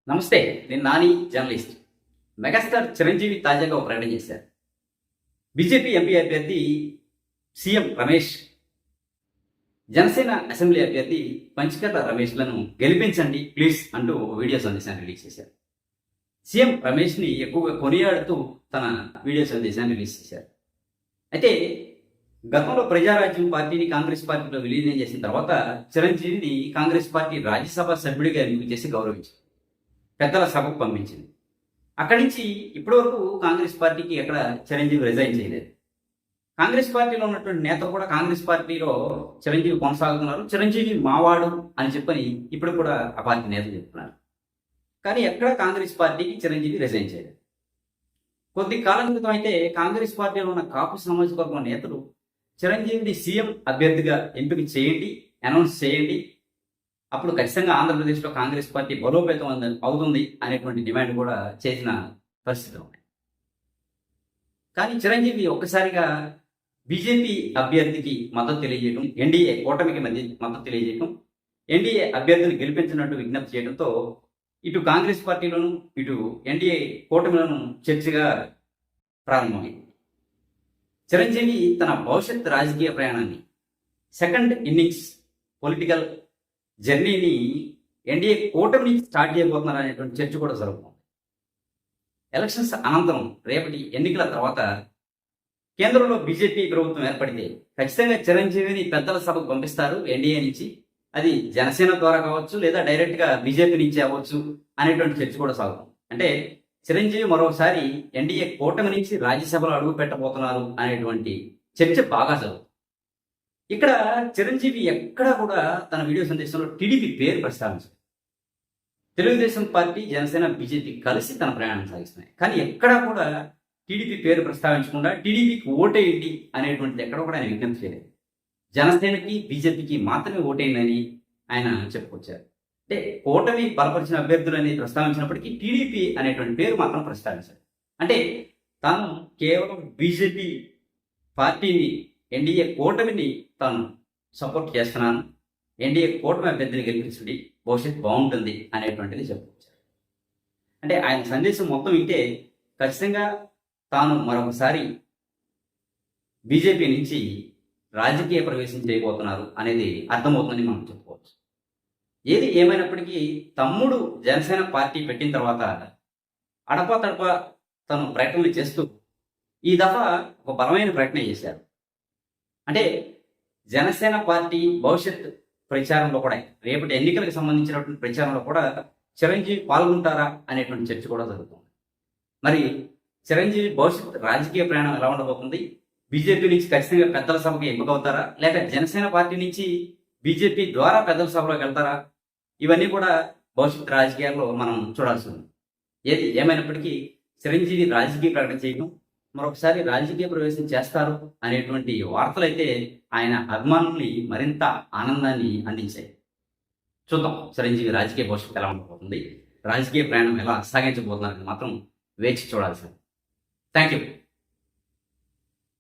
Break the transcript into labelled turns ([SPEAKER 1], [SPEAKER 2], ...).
[SPEAKER 1] నమస్తే, నేను Nani, journalist. Megastar Chiranjeevi తాజాగా ఒక ప్రకటన చేశారు. బీజేపీ ఎంపీ అభ్యర్థి సీఎం రమేష్, జనసేన అసెంబ్లీ అభ్యర్థి పంచకర్ల రమేష్లను గెలిపించండి ప్లీజ్ అంటూ వీడియో సందేశాన్ని రిలీజ్ చేశారు. సీఎం రమేష్ని ఎక్కువగా కొనియాడుతూ తన వీడియో సందేశాన్ని రిలీజ్ చేశారు. అయితే గతంలో ప్రజారాజ్యం పార్టీని కాంగ్రెస్ పార్టీలో విలీనం చేసిన తర్వాత చిరంజీవిని కాంగ్రెస్ పార్టీ రాజ్యసభ సభ్యుడిగా ఎన్నిక చేసి గౌరవించారు. పెద్దల సభకు పంపించింది. అక్కడి నుంచి ఇప్పటి వరకు కాంగ్రెస్ పార్టీకి ఎక్కడ చిరంజీవి రిజైన్ చేయలేదు. కాంగ్రెస్ పార్టీలో ఉన్నటువంటి నేతలు కూడా కాంగ్రెస్ పార్టీలో చిరంజీవి కొనసాగుతున్నారు, చిరంజీవి మావాడు అని చెప్పని ఇప్పుడు కూడా ఆ పార్టీ నేతలు చెప్తున్నారు. కానీ ఎక్కడ కాంగ్రెస్ పార్టీకి చిరంజీవి రిజైన్ చేయలేదు. కొద్ది కాలం క్రితం అయితే కాంగ్రెస్ పార్టీలో ఉన్న కాపు సామాజిక వర్గం నేతలు చిరంజీవిని సీఎం అభ్యర్థిగా ఎంపిక చేయండి, అనౌన్స్ చేయండి, అప్పుడు ఖచ్చితంగా ఆంధ్రప్రదేశ్లో కాంగ్రెస్ పార్టీ బలోపేతం అవుతుంది అనేటువంటి డిమాండ్ కూడా చేసిన పరిస్థితులు ఉన్నాయి. కానీ చిరంజీవి ఒక్కసారిగా బీజేపీ అభ్యర్థికి మద్దతు తెలియజేయడం, ఎన్డీఏ కూటమికి మద్దతు తెలియజేయడం, ఎన్డీఏ అభ్యర్థిని గెలిపించినట్టు విజ్ఞప్తి చేయడంతో ఇటు కాంగ్రెస్ పార్టీలోను ఇటు ఎన్డీఏ కూటమిలోను చర్చగా ప్రారంభమైంది. చిరంజీవి తన భవిష్యత్ రాజకీయ ప్రయాణాన్ని, సెకండ్ ఇన్నింగ్స్ పొలిటికల్ జర్నీని ఎన్డీఏ కూటమి నుంచి స్టార్ట్ చేయబోతున్నారు అనేటువంటి చర్చ కూడా జరుగుతుంది. ఎలక్షన్స్ అనంతరం రేపటి ఎన్నికల తర్వాత కేంద్రంలో బీజేపీ ప్రభుత్వం ఏర్పడితే ఖచ్చితంగా చిరంజీవిని పెద్దల సభకు పంపిస్తారు ఎన్డీఏ నుంచి. అది జనసేన ద్వారా కావచ్చు లేదా డైరెక్ట్గా బీజేపీ నుంచి అవ్వచ్చు అనేటువంటి చర్చ కూడా సాగుతుంది. అంటే చిరంజీవి మరోసారి ఎన్డీఏ కూటమి నుంచి రాజ్యసభలో అడుగు పెట్టబోతున్నారు అనేటువంటి చర్చ బాగా జరుగుతుంది. ఇక్కడ చిరంజీవి ఎక్కడా కూడా తన వీడియో సందేశంలో టీడీపీ పేరు ప్రస్తావించారు. తెలుగుదేశం పార్టీ, జనసేన, బీజేపీ కలిసి తన ప్రయాణం సాగిస్తున్నాయి. కానీ ఎక్కడా కూడా టీడీపీ పేరు ప్రస్తావించకుండా టీడీపీకి ఓటేయండి అనేటువంటిది ఎక్కడ కూడా ఆయన విజ్ఞప్తి చేయలేదు. జనసేనకి, బీజేపీకి మాత్రమే ఓటేయండి ఆయన చెప్పుకొచ్చారు. అంటే కూటమి బలపరిచిన అభ్యర్థులని ప్రస్తావించినప్పటికీ టీడీపీ అనేటువంటి పేరు మాత్రం ప్రస్తావించారు. అంటే తాను కేవలం బీజేపీ పార్టీని, ఎన్డీఏ కూటమిని తాను సపోర్ట్ చేస్తున్నాను, ఎన్డీఏ కూటమి అభ్యర్థిని గెలిపించండి, భవిష్యత్తు బాగుంటుంది అనేటువంటిది చెప్పుకొచ్చారు. అంటే ఆయన సందేశం మొత్తం వింటే ఖచ్చితంగా తాను మరొకసారి బీజేపీ నుంచి రాజకీయ ప్రవేశం చేయబోతున్నారు అనేది అర్థమవుతుందని మనం చెప్పుకోవచ్చు. ఏది ఏమైనప్పటికీ తమ్ముడు జనసేన పార్టీ పెట్టిన తర్వాత అడపా తను ప్రకటనలు చేస్తూ ఈ దఫా ఒక బలమైన ప్రకటన చేశారు. అంటే జనసేన పార్టీ భవిష్యత్ ప్రచారంలో కూడా, రేపటి ఎన్నికలకు సంబంధించినటువంటి ప్రచారంలో కూడా చిరంజీవి పాల్గొంటారా అనేటువంటి చర్చ కూడా జరుగుతుంది. మరి చిరంజీవి భవిష్యత్ రాజకీయ ప్రయాణం ఎలా ఉండబోతుంది? బీజేపీ నుంచి ఖచ్చితంగా పెద్దల సభకి ఎంపికవుతారా, లేక జనసేన పార్టీ నుంచి బీజేపీ ద్వారా పెద్దల సభలోకి వెళ్తారా? ఇవన్నీ కూడా భవిష్యత్ రాజకీయాల్లో మనం చూడాల్సి ఉంది. ఏది ఏమైనప్పటికీ చిరంజీవి రాజకీయ ప్రకటన చేయడం, మరొకసారి రాజకీయ ప్రవేశం చేస్తారు అనేటువంటి వార్తలు అయితే ఆయన అభిమానుల్ని మరింత ఆనందాన్ని అందించాయి. చూద్దాం చిరంజీవి రాజకీయ భవిష్యత్తు ఎలా ఉండబోతుంది, రాజకీయ ప్రయాణం ఎలా సాగించబోతున్నారు మాత్రం వేచి చూడాల్సింది. Thank you.